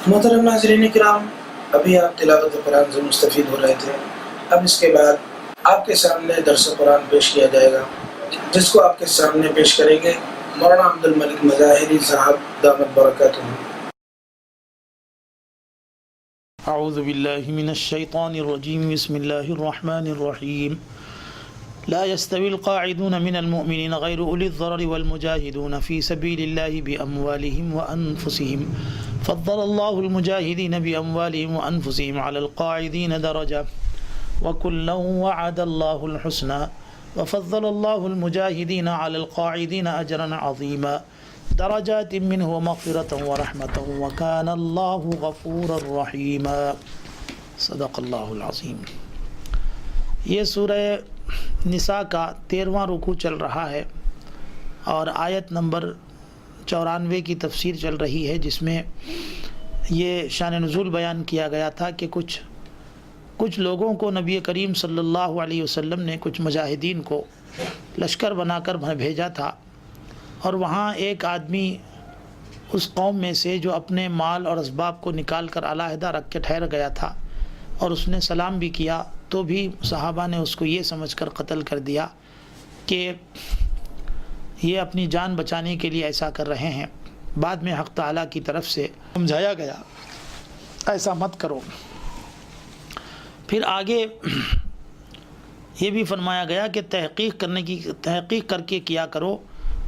محترم ناظرین کرام، ابھی آپ تلاوت قرآن سے مستفید ہو رہے تھے۔ اب اس کے بعد آپ کے سامنے درس قرآن پیش کیا جائے گا، جس کو آپ کے سامنے پیش کریں گے مولانا عبد الملک مظاہری صاحب دامت برکاتہ۔ اعوذ باللہ من الشیطان الرجیم، بسم اللہ الرحمن الرحیم۔ لا يستوي القاعدون من المؤمنين غير أولي الضرر والمجاهدون في سبيل الله بأموالهم وأنفسهم فضل الله المجاهدين بأموالهم وأنفسهم على القاعدين درجة وكلا وعد الله الحسنى وفضل الله المجاهدين على القاعدين أجرا عظيما درجات منه ومغفرة ورحمة وكان الله غفورا رحيما۔ صدق الله العظیم۔ یہ سورہ نساء کا 13واں رکوع چل رہا ہے اور آیت نمبر 94 کی تفسیر چل رہی ہے، جس میں یہ شان نزول بیان کیا گیا تھا کہ کچھ لوگوں کو نبی کریم صلی اللہ علیہ وسلم نے کچھ مجاہدین کو لشکر بنا کر بھیجا تھا، اور وہاں ایک آدمی اس قوم میں سے جو اپنے مال اور اسباب کو نکال کر علیحدہ رکھ کے ٹھہر گیا تھا، اور اس نے سلام بھی کیا، تو بھی صحابہ نے اس کو یہ سمجھ کر قتل کر دیا کہ یہ اپنی جان بچانے کے لیے ایسا کر رہے ہیں۔ بعد میں حق تعالیٰ کی طرف سے سمجھایا گیا ایسا مت کرو۔ پھر آگے یہ بھی فرمایا گیا کہ تحقیق کر کے کیا کرو،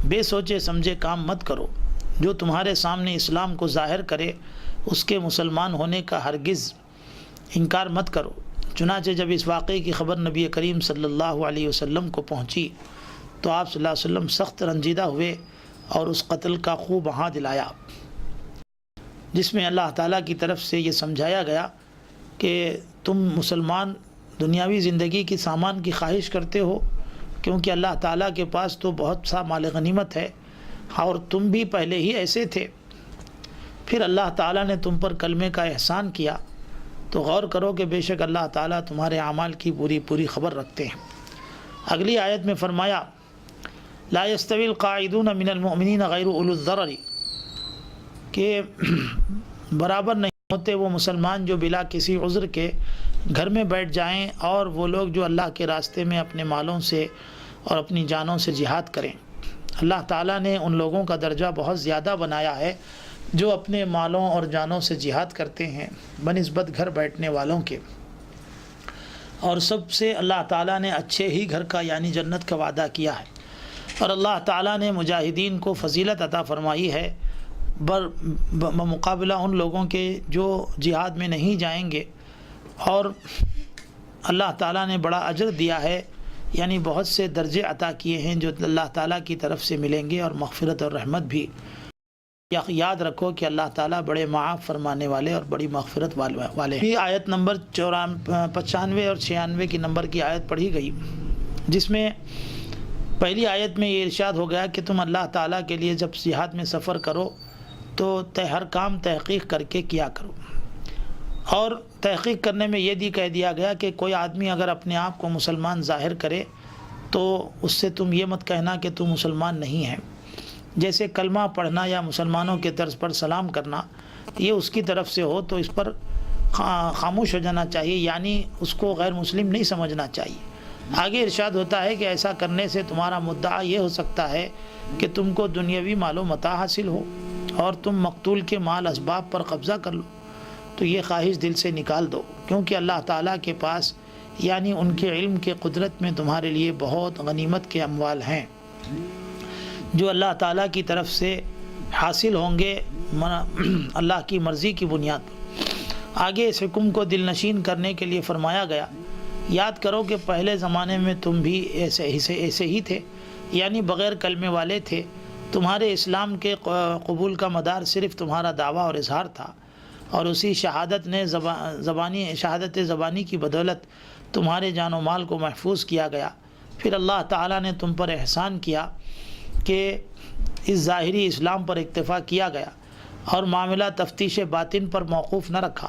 بے سوچے سمجھے کام مت کرو۔ جو تمہارے سامنے اسلام کو ظاہر کرے اس کے مسلمان ہونے کا ہرگز انکار مت کرو۔ چنانچہ جب اس واقعے کی خبر نبی کریم صلی اللہ علیہ وسلم کو پہنچی تو آپ صلی اللہ علیہ وسلم سخت رنجیدہ ہوئے اور اس قتل کا خوب بہا دلایا، جس میں اللہ تعالیٰ کی طرف سے یہ سمجھایا گیا کہ تم مسلمان دنیاوی زندگی کی سامان کی خواہش کرتے ہو، کیونکہ اللہ تعالیٰ کے پاس تو بہت سا مال غنیمت ہے، اور تم بھی پہلے ہی ایسے تھے۔ پھر اللہ تعالیٰ نے تم پر کلمے کا احسان کیا، تو غور کرو کہ بے شک اللہ تعالیٰ تمہارے اعمال کی پوری خبر رکھتے ہیں۔ اگلی آیت میں فرمایا لا يستوي القاعدون من المؤمنین غیر اولو الضرر، کہ برابر نہیں ہوتے وہ مسلمان جو بلا کسی عذر کے گھر میں بیٹھ جائیں، اور وہ لوگ جو اللہ کے راستے میں اپنے مالوں سے اور اپنی جانوں سے جہاد کریں۔ اللہ تعالیٰ نے ان لوگوں کا درجہ بہت زیادہ بنایا ہے جو اپنے مالوں اور جانوں سے جہاد کرتے ہیں بنسبت گھر بیٹھنے والوں کے، اور سب سے اللہ تعالیٰ نے اچھے ہی گھر کا یعنی جنت کا وعدہ کیا ہے، اور اللہ تعالیٰ نے مجاہدین کو فضیلت عطا فرمائی ہے بمقابلہ ان لوگوں کے جو جہاد میں نہیں جائیں گے، اور اللہ تعالیٰ نے بڑا اجر دیا ہے، یعنی بہت سے درجے عطا کیے ہیں جو اللہ تعالیٰ کی طرف سے ملیں گے، اور مغفرت اور رحمت بھی۔ یاد رکھو کہ اللہ تعالیٰ بڑے معاف فرمانے والے اور بڑی مغفرت والے ہیں۔ آیت نمبر 95 اور 96 کی نمبر کی آیت پڑھی گئی، جس میں پہلی آیت میں یہ ارشاد ہو گیا کہ تم اللہ تعالیٰ کے لیے جب جہاد میں سفر کرو تو ہر کام تحقیق کر کے کیا کرو، اور تحقیق کرنے میں یہ بھی کہہ دیا گیا کہ کوئی آدمی اگر اپنے آپ کو مسلمان ظاہر کرے تو اس سے تم یہ مت کہنا کہ تم مسلمان نہیں ہے۔ جیسے کلمہ پڑھنا یا مسلمانوں کے طرز پر سلام کرنا، یہ اس کی طرف سے ہو تو اس پر خاموش ہو جانا چاہیے، یعنی اس کو غیر مسلم نہیں سمجھنا چاہیے۔ آگے ارشاد ہوتا ہے کہ ایسا کرنے سے تمہارا مدعا یہ ہو سکتا ہے کہ تم کو دنیاوی مال و متاع حاصل ہو اور تم مقتول کے مال اسباب پر قبضہ کر لو، تو یہ خواہش دل سے نکال دو، کیونکہ اللہ تعالیٰ کے پاس یعنی ان کے علم کے قدرت میں تمہارے لیے بہت غنیمت کے اموال ہیں جو اللہ تعالیٰ کی طرف سے حاصل ہوں گے اللہ کی مرضی کی بنیاد پر۔ آگے اس حکم کو دل نشین کرنے کے لیے فرمایا گیا یاد کرو کہ پہلے زمانے میں تم بھی ایسے ہی تھے، یعنی بغیر کلمے والے تھے، تمہارے اسلام کے قبول کا مدار صرف تمہارا دعویٰ اور اظہار تھا، اور اسی شہادت زبانی کی بدولت تمہارے جان و مال کو محفوظ کیا گیا۔ پھر اللہ تعالیٰ نے تم پر احسان کیا کہ اس ظاہری اسلام پر اکتفا کیا گیا اور معاملہ تفتیش باطن پر موقوف نہ رکھا،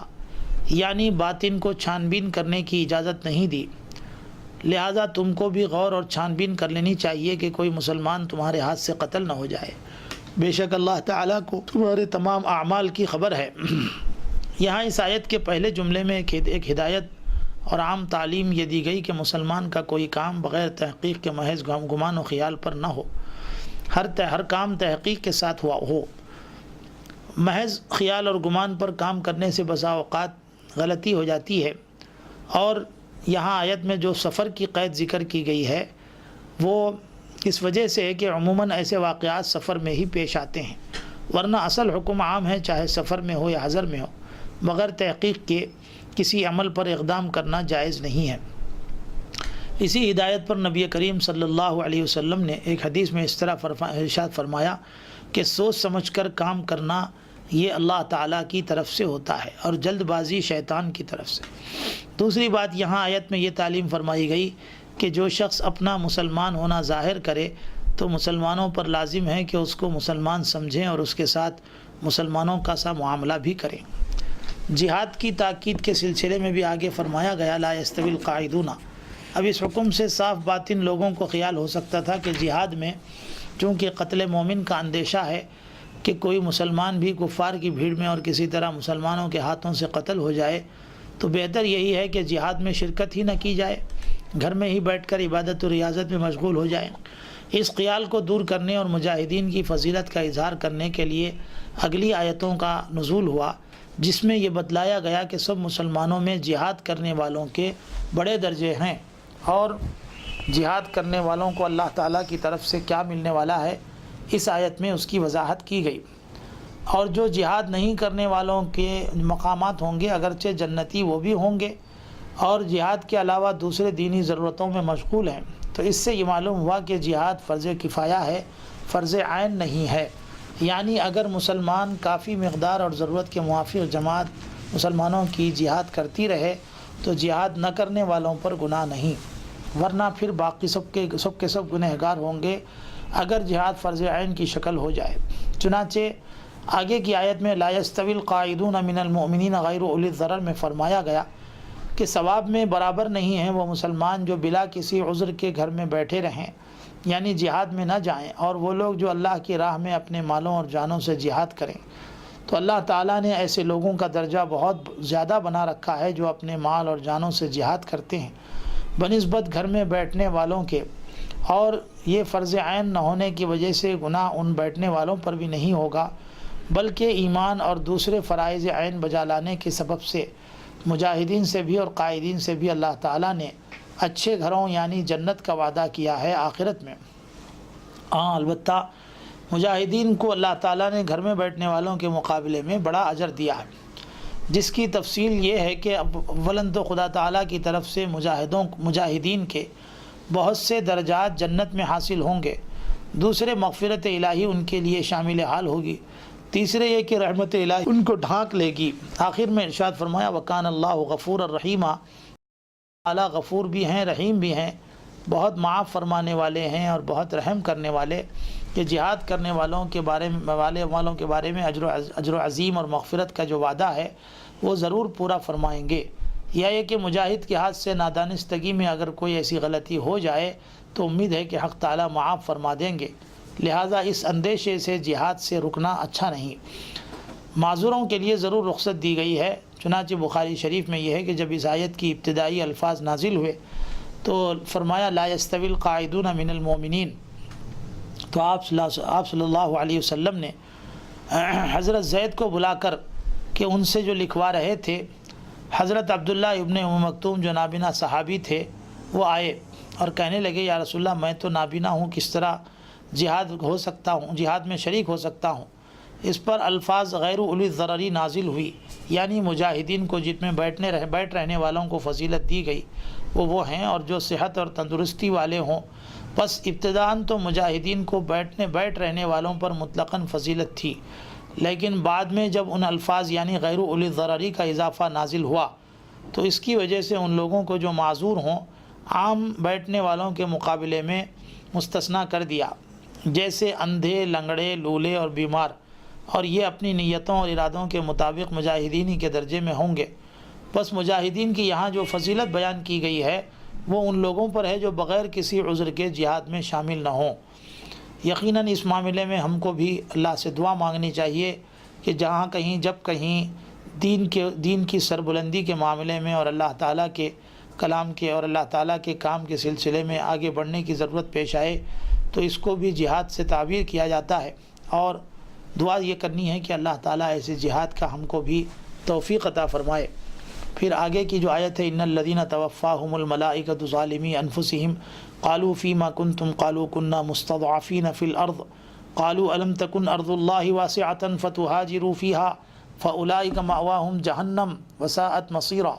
یعنی باطن کو چھان بین کرنے کی اجازت نہیں دی، لہذا تم کو بھی غور اور چھان بین کر لینی چاہیے کہ کوئی مسلمان تمہارے ہاتھ سے قتل نہ ہو جائے۔ بے شک اللہ تعالیٰ کو تمہارے تمام اعمال کی خبر ہے۔ یہاں اس آیت کے پہلے جملے میں ایک ہدایت اور عام تعلیم یہ دی گئی کہ مسلمان کا کوئی کام بغیر تحقیق کے محض گمان و خیال پر نہ ہو، ہر کام تحقیق کے ساتھ ہو۔ محض خیال اور گمان پر کام کرنے سے بسا اوقات غلطی ہو جاتی ہے، اور یہاں آیت میں جو سفر کی قید ذکر کی گئی ہے وہ اس وجہ سے ہے کہ عموماً ایسے واقعات سفر میں ہی پیش آتے ہیں، ورنہ اصل حکم عام ہے چاہے سفر میں ہو یا حضر میں ہو، بغیر تحقیق کے کسی عمل پر اقدام کرنا جائز نہیں ہے۔ اسی ہدایت پر نبی کریم صلی اللہ علیہ وسلم نے ایک حدیث میں اس طرح ارشاد فرمایا کہ سوچ سمجھ کر کام کرنا یہ اللہ تعالیٰ کی طرف سے ہوتا ہے، اور جلد بازی شیطان کی طرف سے۔ دوسری بات، یہاں آیت میں یہ تعلیم فرمائی گئی کہ جو شخص اپنا مسلمان ہونا ظاہر کرے تو مسلمانوں پر لازم ہے کہ اس کو مسلمان سمجھیں اور اس کے ساتھ مسلمانوں کا سا معاملہ بھی کریں۔ جہاد کی تاکید کے سلسلے میں بھی آگے فرمایا گیا لا یستوی القاعدون۔ اب اس حکم سے صاف باطن لوگوں کو خیال ہو سکتا تھا کہ جہاد میں چونکہ قتل مومن کا اندیشہ ہے کہ کوئی مسلمان بھی کفار کی بھیڑ میں اور کسی طرح مسلمانوں کے ہاتھوں سے قتل ہو جائے تو بہتر یہی ہے کہ جہاد میں شرکت ہی نہ کی جائے، گھر میں ہی بیٹھ کر عبادت و ریاضت میں مشغول ہو جائیں۔ اس خیال کو دور کرنے اور مجاہدین کی فضیلت کا اظہار کرنے کے لیے اگلی آیتوں کا نزول ہوا، جس میں یہ بتلایا گیا کہ سب مسلمانوں میں جہاد کرنے والوں کے بڑے درجے ہیں، اور جہاد کرنے والوں کو اللہ تعالیٰ کی طرف سے کیا ملنے والا ہے اس آیت میں اس کی وضاحت کی گئی۔ اور جو جہاد نہیں کرنے والوں کے مقامات ہوں گے اگرچہ جنتی وہ بھی ہوں گے، اور جہاد کے علاوہ دوسرے دینی ضرورتوں میں مشغول ہیں، تو اس سے یہ معلوم ہوا کہ جہاد فرض کفایہ ہے، فرض عین نہیں ہے۔ یعنی اگر مسلمان کافی مقدار اور ضرورت کے موافق جماعت مسلمانوں کی جہاد کرتی رہے تو جہاد نہ کرنے والوں پر گناہ نہیں، ورنہ پھر باقی سب کے سب گنہگار ہوں گے اگر جہاد فرض عین کی شکل ہو جائے۔ چنانچہ آگے کی آیت میں لا یستوی القاعدون من المؤمنین غیر اولی الضرر میں فرمایا گیا کہ ثواب میں برابر نہیں ہیں وہ مسلمان جو بلا کسی عذر کے گھر میں بیٹھے رہیں، یعنی جہاد میں نہ جائیں، اور وہ لوگ جو اللہ کی راہ میں اپنے مالوں اور جانوں سے جہاد کریں۔ تو اللہ تعالیٰ نے ایسے لوگوں کا درجہ بہت زیادہ بنا رکھا ہے جو اپنے مال اور جانوں سے جہاد کرتے ہیں بنسبت گھر میں بیٹھنے والوں کے، اور یہ فرض عین نہ ہونے کی وجہ سے گناہ ان بیٹھنے والوں پر بھی نہیں ہوگا، بلکہ ایمان اور دوسرے فرائض عین بجا لانے کے سبب سے مجاہدین سے بھی اور قائدین سے بھی اللہ تعالیٰ نے اچھے گھروں یعنی جنت کا وعدہ کیا ہے آخرت میں۔ البتہ مجاہدین کو اللہ تعالیٰ نے گھر میں بیٹھنے والوں کے مقابلے میں بڑا اجر دیا ہے، جس کی تفصیل یہ ہے کہ اولاً تو خدا تعالیٰ کی طرف سے مجاہدین کے بہت سے درجات جنت میں حاصل ہوں گے، دوسرے مغفرت الہی ان کے لیے شامل حال ہوگی، تیسرے یہ کہ رحمت الہی ان کو ڈھانک لے گی۔ آخر میں ارشاد فرمایا وَكَانَ اللَّهُ غَفُورًا رَحِيمًا، اللہ غفور بھی ہیں رحیم بھی ہیں، بہت معاف فرمانے والے ہیں اور بہت رحم کرنے والے، کہ جہاد کرنے والوں کے بارے میں اجر عظیم اور مغفرت کا جو وعدہ ہے وہ ضرور پورا فرمائیں گے۔ یا یہ کہ مجاہد کے ہاتھ سے نادانستگی میں اگر کوئی ایسی غلطی ہو جائے تو امید ہے کہ حق تعالیٰ معاف فرما دیں گے، لہٰذا اس اندیشے سے جہاد سے رکنا اچھا نہیں۔ معذوروں کے لیے ضرور رخصت دی گئی ہے، چنانچہ بخاری شریف میں یہ ہے کہ جب اس آیت کی ابتدائی الفاظ نازل ہوئے تو فرمایا لا یستوی القاعدون من المؤمنین، تو آپ صلی اللہ علیہ وسلم نے حضرت زید کو بلا کر کہ ان سے جو لکھوا رہے تھے، حضرت عبداللہ ابن ام مکتوم جو نابینا صحابی تھے وہ آئے اور کہنے لگے یا رسول اللہ میں تو نابینا ہوں، کس طرح جہاد میں شریک ہو سکتا ہوں؟ اس پر الفاظ غیر اولی الضرری نازل ہوئی، یعنی مجاہدین کو جن میں بیٹھ رہنے والوں کو فضیلت دی گئی وہ ہیں اور جو صحت اور تندرستی والے ہوں۔ بس ابتداءً تو مجاہدین کو بیٹھ رہنے والوں پر مطلقاً فضیلت تھی، لیکن بعد میں جب ان الفاظ یعنی غیر اولی الضرری کا اضافہ نازل ہوا تو اس کی وجہ سے ان لوگوں کو جو معذور ہوں عام بیٹھنے والوں کے مقابلے میں مستثنیٰ کر دیا، جیسے اندھے، لنگڑے، لولے اور بیمار، اور یہ اپنی نیتوں اور ارادوں کے مطابق مجاہدین ہی کے درجے میں ہوں گے۔ بس مجاہدین کی یہاں جو فضیلت بیان کی گئی ہے وہ ان لوگوں پر ہے جو بغیر کسی عذر کے جہاد میں شامل نہ ہوں۔ یقیناً اس معاملے میں ہم کو بھی اللہ سے دعا مانگنی چاہیے کہ جب کہیں دین کی سربلندی کے معاملے میں اور اللہ تعالیٰ کے کلام کے اور اللہ تعالیٰ کے کام کے سلسلے میں آگے بڑھنے کی ضرورت پیش آئے تو اس کو بھی جہاد سے تعبیر کیا جاتا ہے، اور دعا یہ کرنی ہے کہ اللہ تعالیٰ ایسے جہاد کا ہم کو بھی توفیق عطا فرمائے۔ پھر آگے کی جو آیت ہے ان الذین توفاہم الملائکۃ ظالمی انفسہم قالوا فیما کنتم قالوا کنا مستضعفین فی الارض قالوا الم تکن ارض اللہ واسعۃ فتہاجروا فیہا فاولئک مأواہم جہنم وساءت مصیرا،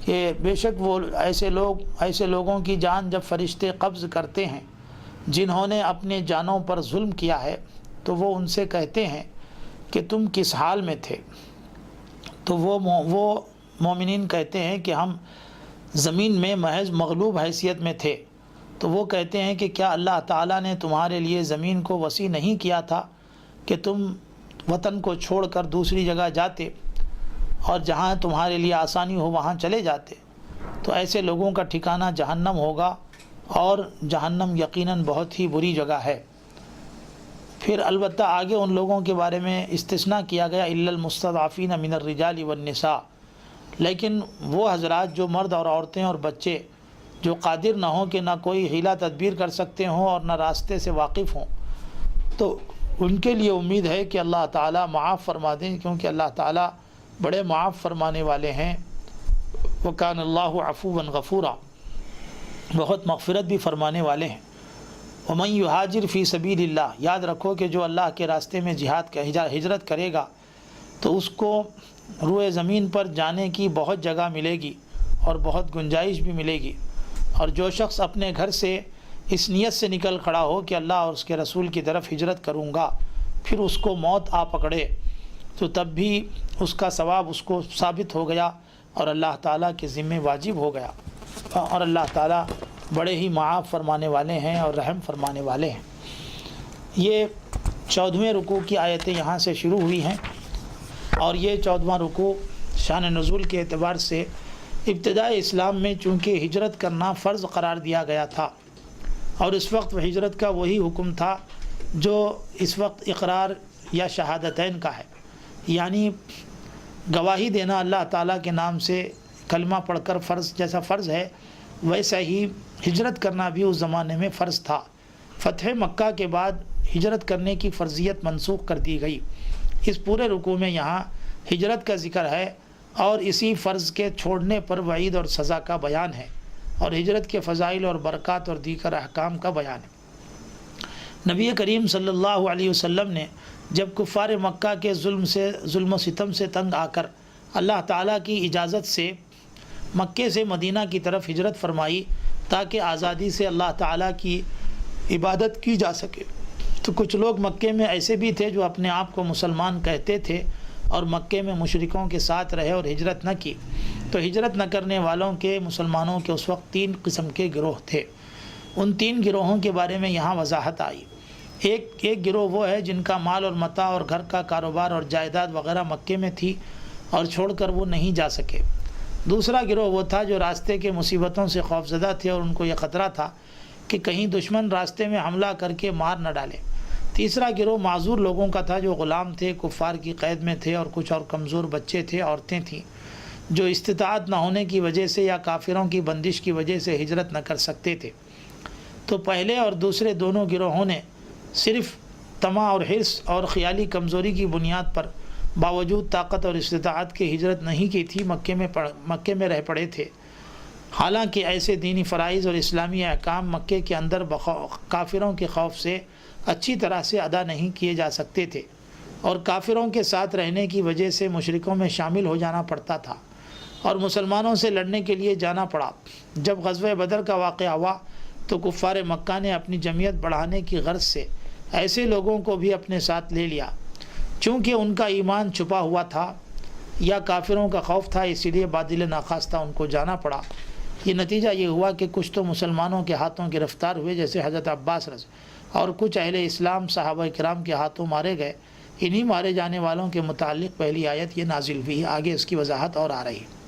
کہ بے شک وہ ایسے لوگوں کی جان جب فرشتے قبض کرتے ہیں جنہوں نے اپنے جانوں پر ظلم کیا ہے تو وہ ان سے کہتے ہیں کہ تم کس حال میں تھے، تو وہ مومنین کہتے ہیں کہ ہم زمین میں محض مغلوب حیثیت میں تھے، تو وہ کہتے ہیں کہ کیا اللہ تعالیٰ نے تمہارے لیے زمین کو وسیع نہیں کیا تھا کہ تم وطن کو چھوڑ کر دوسری جگہ جاتے اور جہاں تمہارے لیے آسانی ہو وہاں چلے جاتے؟ تو ایسے لوگوں کا ٹھکانہ جہنم ہوگا، اور جہنم یقیناً بہت ہی بری جگہ ہے۔ پھر البتہ آگے ان لوگوں کے بارے میں استثناء کیا گیا الا المستضعفین من الرجال والنساء، لیکن وہ حضرات جو مرد اور عورتیں اور بچے جو قادر نہ ہوں کہ نہ کوئی حیلہ تدبیر کر سکتے ہوں اور نہ راستے سے واقف ہوں، تو ان کے لیے امید ہے کہ اللہ تعالیٰ معاف فرما دیں، کیونکہ اللہ تعالیٰ بڑے معاف فرمانے والے ہیں۔ وکان اللہ عفوا غفورا، بہت مغفرت بھی فرمانے والے ہیں۔ ومن یہاجر فی سبیل اللہ، یاد رکھو کہ جو اللہ کے راستے میں جہاد کا ہجرت کرے گا تو اس کو روئے زمین پر جانے کی بہت جگہ ملے گی اور بہت گنجائش بھی ملے گی، اور جو شخص اپنے گھر سے اس نیت سے نکل کھڑا ہو کہ اللہ اور اس کے رسول کی طرف ہجرت کروں گا، پھر اس کو موت آ پکڑے تو تب بھی اس کا ثواب اس کو ثابت ہو گیا اور اللہ تعالیٰ کے ذمہ واجب ہو گیا، اور اللہ تعالیٰ بڑے ہی معاف فرمانے والے ہیں اور رحم فرمانے والے ہیں۔ یہ 14ویں رکوع کی آیتیں یہاں سے شروع ہوئی ہیں، اور یہ 14واں رکوع شان نزول کے اعتبار سے ابتداء اسلام میں چونکہ ہجرت کرنا فرض قرار دیا گیا تھا، اور اس وقت ہجرت کا وہی حکم تھا جو اس وقت اقرار یا شہادتین کا ہے، یعنی گواہی دینا اللہ تعالیٰ کے نام سے کلمہ پڑھ کر فرض جیسا فرض ہے، ویسا ہی ہجرت کرنا بھی اس زمانے میں فرض تھا۔ فتح مکہ کے بعد ہجرت کرنے کی فرضیت منسوخ کر دی گئی۔ اس پورے رکوع میں یہاں ہجرت کا ذکر ہے، اور اسی فرض کے چھوڑنے پر وعید اور سزا کا بیان ہے، اور ہجرت کے فضائل اور برکات اور دیگر احکام کا بیان ہے۔ نبی کریم صلی اللہ علیہ وسلم نے جب کفار مکہ کے ظلم و ستم سے تنگ آ کر اللہ تعالیٰ کی اجازت سے مکے سے مدینہ کی طرف ہجرت فرمائی تاکہ آزادی سے اللہ تعالیٰ کی عبادت کی جا سکے، تو کچھ لوگ مکے میں ایسے بھی تھے جو اپنے آپ کو مسلمان کہتے تھے اور مکے میں مشرکوں کے ساتھ رہے اور ہجرت نہ کی۔ تو ہجرت نہ کرنے والوں کے مسلمانوں کے اس وقت 3 قسم کے گروہ تھے۔ ان 3 گروہوں کے بارے میں یہاں وضاحت آئی۔ ایک گروہ وہ ہے جن کا مال اور متاع اور گھر کا کاروبار اور جائیداد وغیرہ مکے میں تھی اور چھوڑ کر وہ نہیں جا سکے۔ دوسرا گروہ وہ تھا جو راستے کے مصیبتوں سے خوفزدہ تھے اور ان کو یہ خطرہ تھا کہ کہیں دشمن راستے میں حملہ کر کے مار نہ ڈالے۔ تیسرا گروہ معذور لوگوں کا تھا جو غلام تھے، کفار کی قید میں تھے، اور کچھ اور کمزور بچے تھے، عورتیں تھیں جو استطاعت نہ ہونے کی وجہ سے یا کافروں کی بندش کی وجہ سے ہجرت نہ کر سکتے تھے۔ تو پہلے اور دوسرے دونوں گروہوں نے صرف طمع اور حرص اور خیالی کمزوری کی بنیاد پر باوجود طاقت اور استطاعت کے ہجرت نہیں کی تھی، مکے میں رہ پڑے تھے، حالانکہ ایسے دینی فرائض اور اسلامی احکام مکے کے اندر کافروں کے خوف سے اچھی طرح سے ادا نہیں کیے جا سکتے تھے، اور کافروں کے ساتھ رہنے کی وجہ سے مشرکوں میں شامل ہو جانا پڑتا تھا اور مسلمانوں سے لڑنے کے لیے جانا پڑا۔ جب غزوہ بدر کا واقعہ ہوا تو کفار مکہ نے اپنی جمعیت بڑھانے کی غرض سے ایسے لوگوں کو بھی اپنے ساتھ لے لیا، چونکہ ان کا ایمان چھپا ہوا تھا یا کافروں کا خوف تھا، اسی لیے بادل ناخواستہ ان کو جانا پڑا۔ یہ نتیجہ یہ ہوا کہ کچھ تو مسلمانوں کے ہاتھوں گرفتار ہوئے جیسے حضرت عباس اور کچھ اہل اسلام صحابہ کرام کے ہاتھوں مارے گئے۔ انہی مارے جانے والوں کے متعلق پہلی آیت یہ نازل ہوئی، آگے اس کی وضاحت اور آ رہی ہے۔